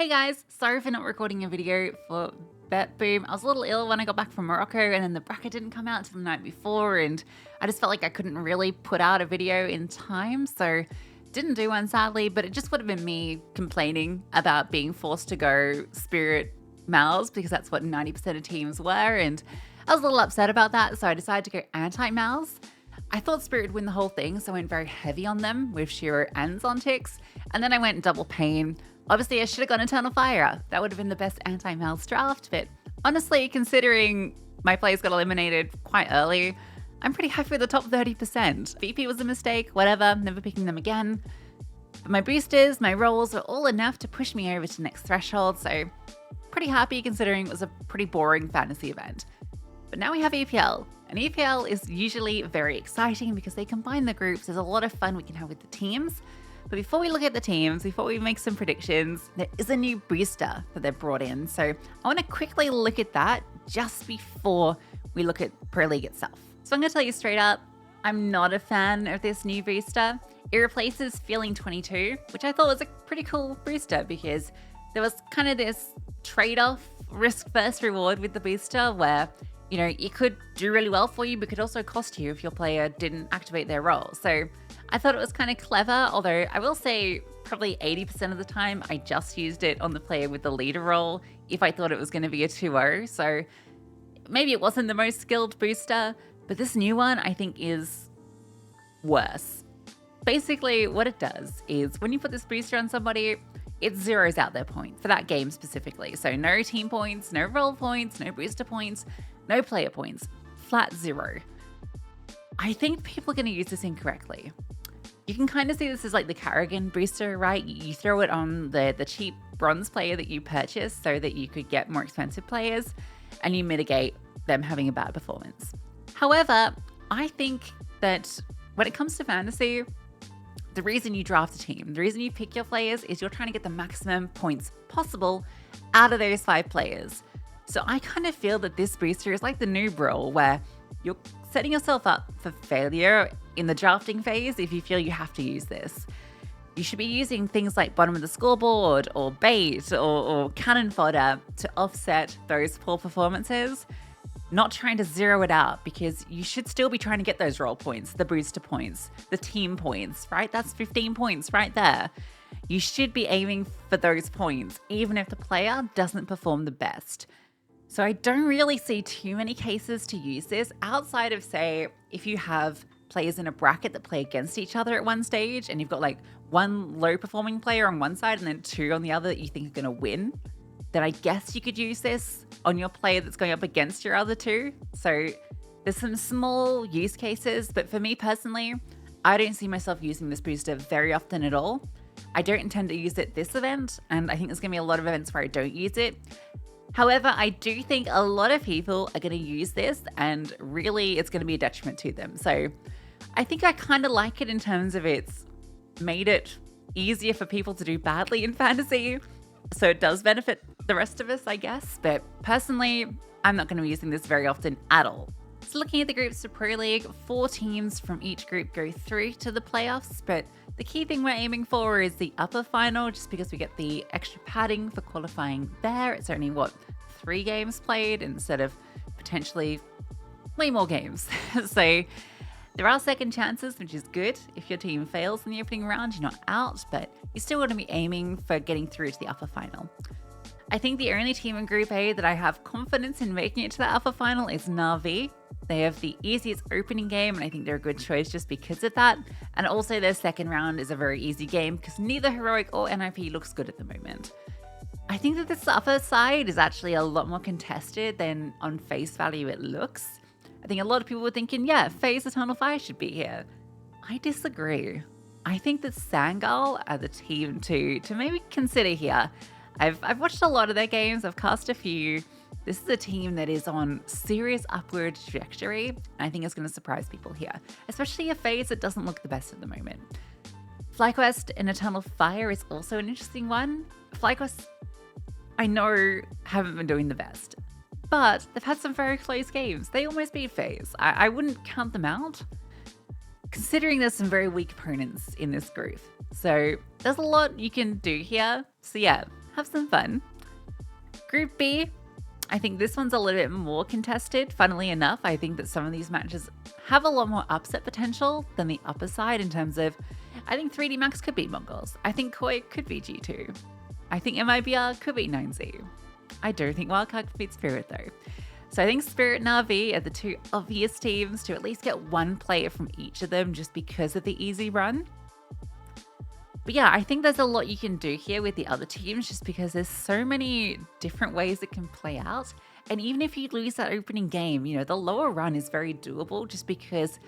Hey guys, sorry for not recording a video for Bet Boom. I was a little ill when I got back from Morocco and then the bracket didn't come out until the night before and I just felt like I couldn't really put out a video in time, so didn't do one sadly, but it just would have been me complaining about being forced to go Spirit Mals because that's what 90% of teams were, and I was a little upset about that, so I decided to go anti-Mals. I thought Spirit would win the whole thing, so I went very heavy on them with Shiro and Zontix, and then I went double pain. Obviously, I should have gone Eternal Fire. That would have been the best anti-Mals draft, but honestly, considering my players got eliminated quite early, I'm pretty happy with the top 30%. VP was a mistake, whatever, never picking them again. But my boosters, my rolls were all enough to push me over to next threshold, so pretty happy considering it was a pretty boring fantasy event. But now we have EPL, and EPL is usually very exciting because they combine the groups. There's a lot of fun we can have with the teams. But before we look at the teams, before we make some predictions, there is a new booster that they've brought in. So I want to quickly look at that just before we look at Pro League itself. So I'm going to tell you straight up, I'm not a fan of this new booster. It replaces Feeling 22, which I thought was a pretty cool booster because there was kind of this trade-off risk versus reward with the booster where, you know, it could do really well for you, but could also cost you if your player didn't activate their role. So I thought it was kind of clever, although I will say probably 80% of the time I just used it on the player with the leader role if I thought it was going to be a 2-0. So maybe it wasn't the most skilled booster, but this new one I think is worse. Basically, what it does is when you put this booster on somebody, it zeroes out their point for that game specifically. So no team points, no role points, no booster points, no player points, flat zero. I think people are going to use this incorrectly. You can kind of see this as like the Carrigan booster, right? You throw it on the cheap bronze player that you purchased so that you could get more expensive players and you mitigate them having a bad performance. However, I think that when it comes to fantasy, the reason you draft a team, the reason you pick your players is you're trying to get the maximum points possible out of those 5 players. So I kind of feel that this booster is like the noob role where you're setting yourself up for failure in the drafting phase if you feel you have to use this. You should be using things like bottom of the scoreboard or bait or cannon fodder to offset those poor performances, not trying to zero it out because you should still be trying to get those role points, the booster points, the team points, right? That's 15 points right there. You should be aiming for those points, even if the player doesn't perform the best. So I don't really see too many cases to use this outside of, say, if you have players in a bracket that play against each other at one stage and you've got like one low performing player on one side and then 2 on the other that you think are going to win, then I guess you could use this on your player that's going up against your other 2. So there's some small use cases, but for me personally, I don't see myself using this booster very often at all. I don't intend to use it this event, and I think there's going to be a lot of events where I don't use it. However, I do think a lot of people are going to use this and really it's going to be a detriment to them. So I think I kind of like it in terms of it's made it easier for people to do badly in fantasy. So it does benefit the rest of us, I guess. But personally, I'm not going to be using this very often at all. So looking at the groups for Pro League, 4 teams from each group go through to the playoffs. But the key thing we're aiming for is the upper final, just because we get the extra padding for qualifying there. It's only, 3 games played instead of potentially way more games. So there are second chances, which is good. If your team fails in the opening round, you're not out, but you still want to be aiming for getting through to the upper final. I think the only team in Group A that I have confidence in making it to the upper final is Na'Vi. They have the easiest opening game, and I think they're a good choice just because of that. And also their second round is a very easy game because neither Heroic or NIP looks good at the moment. I think that this upper side is actually a lot more contested than on face value it looks. I think a lot of people were thinking, yeah, FaZe Eternal Fire should be here. I disagree. I think that Sangal are the team to maybe consider here. I've watched a lot of their games. I've cast a few. This is a team that is on serious upward trajectory. I think it's going to surprise people here, especially a FaZe that doesn't look the best at the moment. FlyQuest and Eternal Fire is also an interesting one. FlyQuest, I know, haven't been doing the best, but they've had some very close games. They almost beat FaZe. I wouldn't count them out, considering there's some very weak opponents in this group. So there's a lot you can do here. So yeah, have some fun. Group B, I think this one's a little bit more contested. Funnily enough, I think that some of these matches have a lot more upset potential than the upper side in terms of, I think 3D Max could beat Mongols. I think Koi could beat G2. I think MIBR could beat 9Z. I don't think Wildcard could beat Spirit though. So I think Spirit and RV are the two obvious teams to at least get one player from each of them just because of the easy run. But yeah, I think there's a lot you can do here with the other teams just because there's so many different ways it can play out. And even if you lose that opening game, you know, the lower run is very doable just because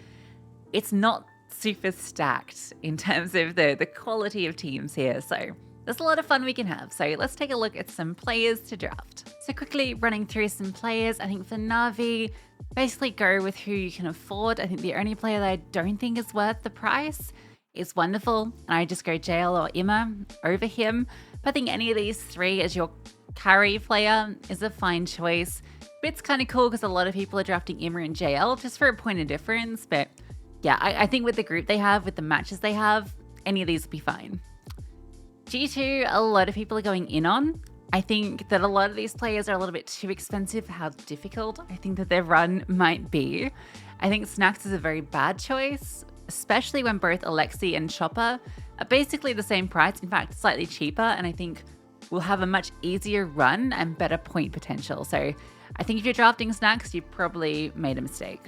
it's not super stacked in terms of the quality of teams here. So there's a lot of fun we can have. So let's take a look at some players to draft. So quickly running through some players, I think for Na'Vi, basically go with who you can afford. I think the only player that I don't think is worth the price is Wonderful, and I just go JL or Imma over him. But I think any of these three as your carry player is a fine choice. But it's kind of cool because a lot of people are drafting Imma and JL just for a point of difference. But yeah, I think with the group they have, with the matches they have, any of these will be fine. G2, a lot of people are going in on. I think that a lot of these players are a little bit too expensive for how difficult I think that their run might be. I think Snacks is a very bad choice, especially when both Alexi and Chopper are basically the same price, in fact, slightly cheaper, and I think will have a much easier run and better point potential. So I think if you're drafting Snacks, you probably made a mistake.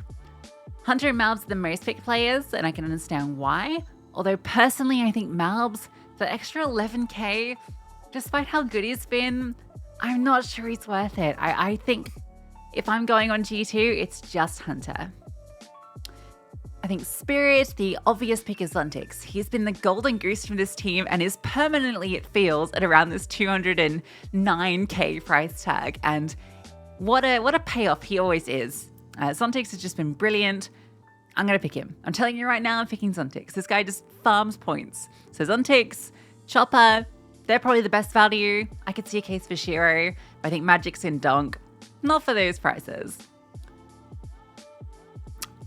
Hunter and Malbs are the most picked players, and I can understand why. Although personally, I think Malbs, the extra 11k, despite how good he's been, I'm not sure he's worth it. I think if I'm going on G2, it's just Hunter. I think Spirit, the obvious pick is Zuntix. He's been the golden goose from this team and is permanently, it feels, at around this 209k price tag. And what a payoff he always is. Zuntix has just been brilliant. I'm going to pick him. I'm telling you right now, I'm picking Zuntix. This guy just farms points. So Zuntix, Chopper, they're probably the best value. I could see a case for Shiro. I think Magic's in Donk. Not for those prices.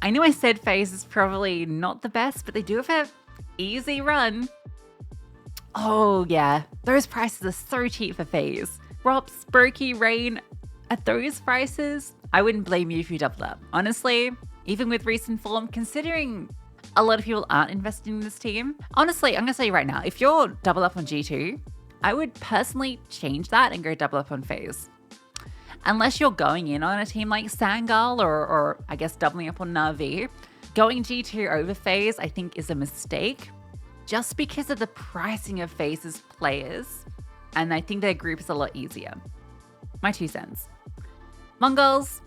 I know I said FaZe is probably not the best, but they do have an easy run. Oh yeah, those prices are so cheap for FaZe. Rops, Brokey, Rain, at those prices, I wouldn't blame you if you doubled up. Honestly, even with recent form, considering a lot of people aren't investing in this team, honestly, I'm gonna say right now, if you're double up on G2, I would personally change that and go double up on FaZe. Unless you're going in on a team like Sangal or I guess doubling up on Na'Vi, going G2 over FaZe I think is a mistake just because of the pricing of FaZe's players, and I think their group is a lot easier. My 2 cents. Mongols,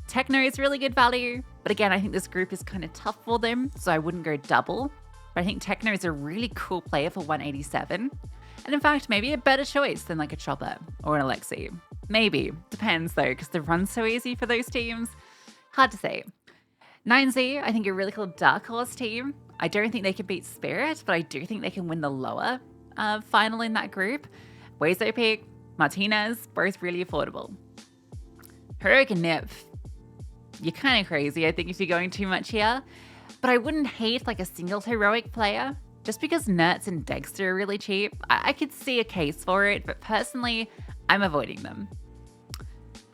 Techno is really good value, but again, I think this group is kind of tough for them, so I wouldn't go double. But I think Techno is a really cool player for 187. And in fact, maybe a better choice than like a Chopper or an Alexi. Maybe. Depends though, because the run's so easy for those teams. Hard to say. 9Z, I think a really cool dark horse team. I don't think they can beat Spirit, but I do think they can win the lower final in that group. Wazo pick, Martinez, both really affordable. Heroic and Nip, you're kind of crazy, I think, if you're going too much here. But I wouldn't hate like a single heroic player. Just because Nertz and Dexter are really cheap, I could see a case for it, but personally, I'm avoiding them.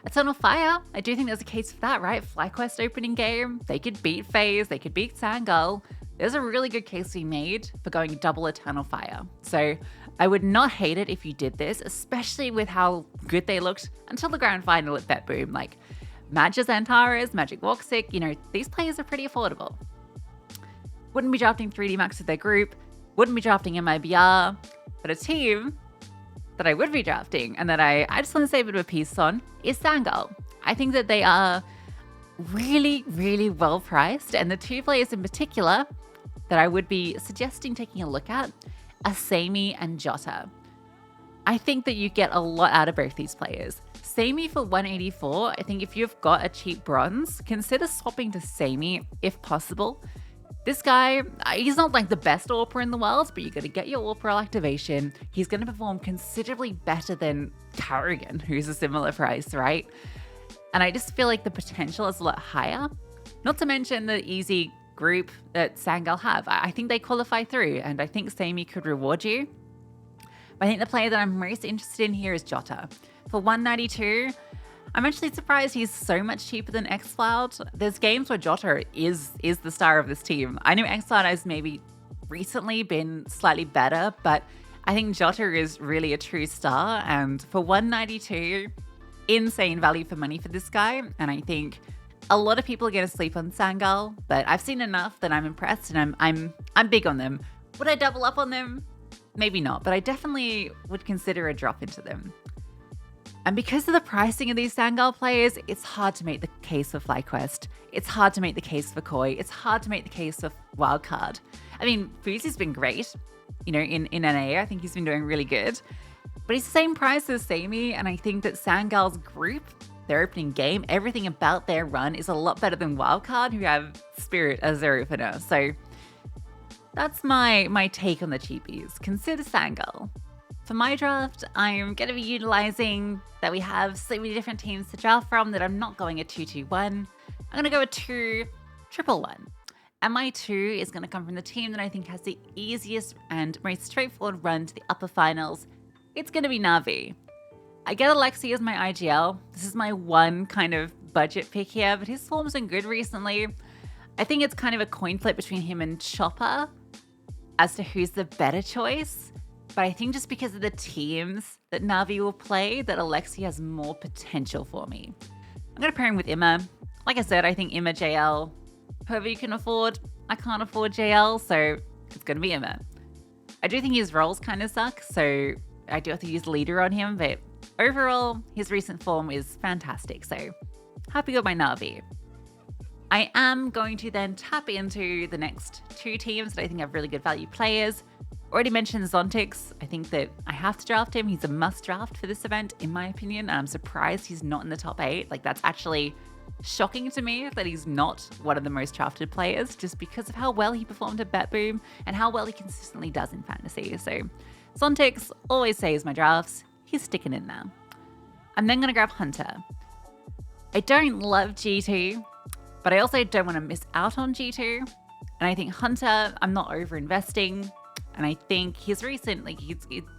Eternal Fire, I do think there's a case for that, right? FlyQuest opening game, they could beat FaZe, they could beat Sangal. There's a really good case to be made for going double Eternal Fire. So I would not hate it if you did this, especially with how good they looked until the grand final at BetBoom. Like Magis Antares, Magic Woxic, you know, these players are pretty affordable. Wouldn't be drafting 3D Max with their group, wouldn't be drafting MIBR, but a team that I would be drafting and that I just want to say a bit of a piece on is Sangal. I think that they are really, really well priced, and the 2 players in particular that I would be suggesting taking a look at are Sammy and Jota. I think that you get a lot out of both these players. Sammy for 184, I think if you've got a cheap bronze, consider swapping to Sammy if possible. This guy, he's not like the best AWPer in the world, but you got to get your AWPer activation. He's going to perform considerably better than Carrigan, who's a similar price, right? And I just feel like the potential is a lot higher. Not to mention the easy group that Sangal have. I think they qualify through, and I think Sammy could reward you. But I think the player that I'm most interested in here is Jota. For 192, I'm actually surprised he's so much cheaper than xCloud. There's games where Jota is the star of this team. I know xCloud has maybe recently been slightly better, but I think Jota is really a true star. And for 192, insane value for money for this guy. And I think a lot of people are going to sleep on Sangal, but I've seen enough that I'm impressed, and I'm big on them. Would I double up on them? Maybe not, but I definitely would consider a drop into them. And because of the pricing of these Sangal players, it's hard to make the case for FlyQuest. It's hard to make the case for Koi. It's hard to make the case for Wildcard. I mean, Fuzi's been great, you know, in NA. I think he's been doing really good. But he's the same price as Samey, and I think that Sangal's group, their opening game, everything about their run is a lot better than Wildcard, who have Spirit as their opener. So that's my take on the cheapies. Consider Sangal. For my draft, I'm going to be utilizing that we have so many different teams to draft from that I'm not going a 2-2-1. I'm going to go a 2-1-1. And my 2 is going to come from the team that I think has the easiest and most straightforward run to the upper finals. It's going to be Na'Vi. I get Alexi as my IGL. This is my one kind of budget pick here, but his form's been good recently. I think it's kind of a coin flip between him and Chopper as to who's the better choice. But I think just because of the teams that Na'Vi will play, that Alexi has more potential for me. I'm going to pair him with Imma. Like I said, I think Imma, JL, whoever you can afford. I can't afford JL, so it's going to be Imma. I do think his roles kind of suck, so I do have to use leader on him, but overall, his recent form is fantastic, so happy with my Na'Vi. I am going to then tap into the next 2 teams that I think have really good value players. Already mentioned Zontix. I think that I have to draft him. He's a must draft for this event, in my opinion. And I'm surprised he's not in the top 8. Like, that's actually shocking to me that he's not one of the most drafted players, just because of how well he performed at BetBoom and how well he consistently does in fantasy. So Zontix always saves my drafts. He's sticking in there. I'm then going to grab Hunter. I don't love G2, but I also don't want to miss out on G2. And I think Hunter, I'm not over investing. And I think his recent, like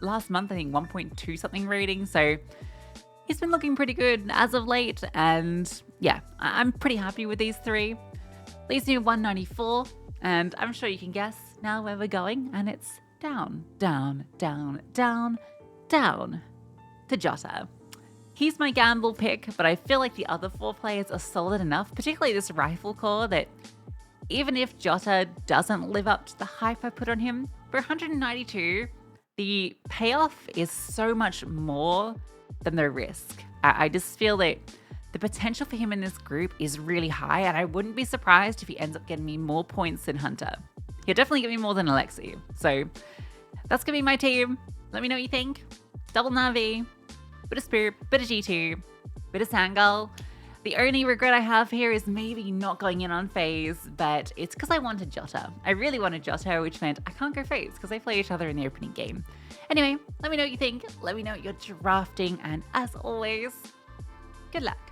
last month, I think 1.2 something rating. So he's been looking pretty good as of late. And yeah, I'm pretty happy with these 3. Leaves me with 194. And I'm sure you can guess now where we're going. And it's down, down, down, down, down to Jota. He's my gamble pick, but I feel like the other 4 players are solid enough, particularly this rifle core, that even if Jota doesn't live up to the hype I put on him, for 192, the payoff is so much more than the risk. I just feel that the potential for him in this group is really high, and I wouldn't be surprised if he ends up getting me more points than Hunter. He'll definitely get me more than Alexi. So that's going to be my team. Let me know what you think. Double Na'Vi, bit of Spirit, bit of G2, bit of Sangal. The only regret I have here is maybe not going in on FaZe, but it's because I wanted Jota. I really wanted Jota, which meant I can't go FaZe because they play each other in the opening game. Anyway, let me know what you think. Let me know what you're drafting, and as always, good luck.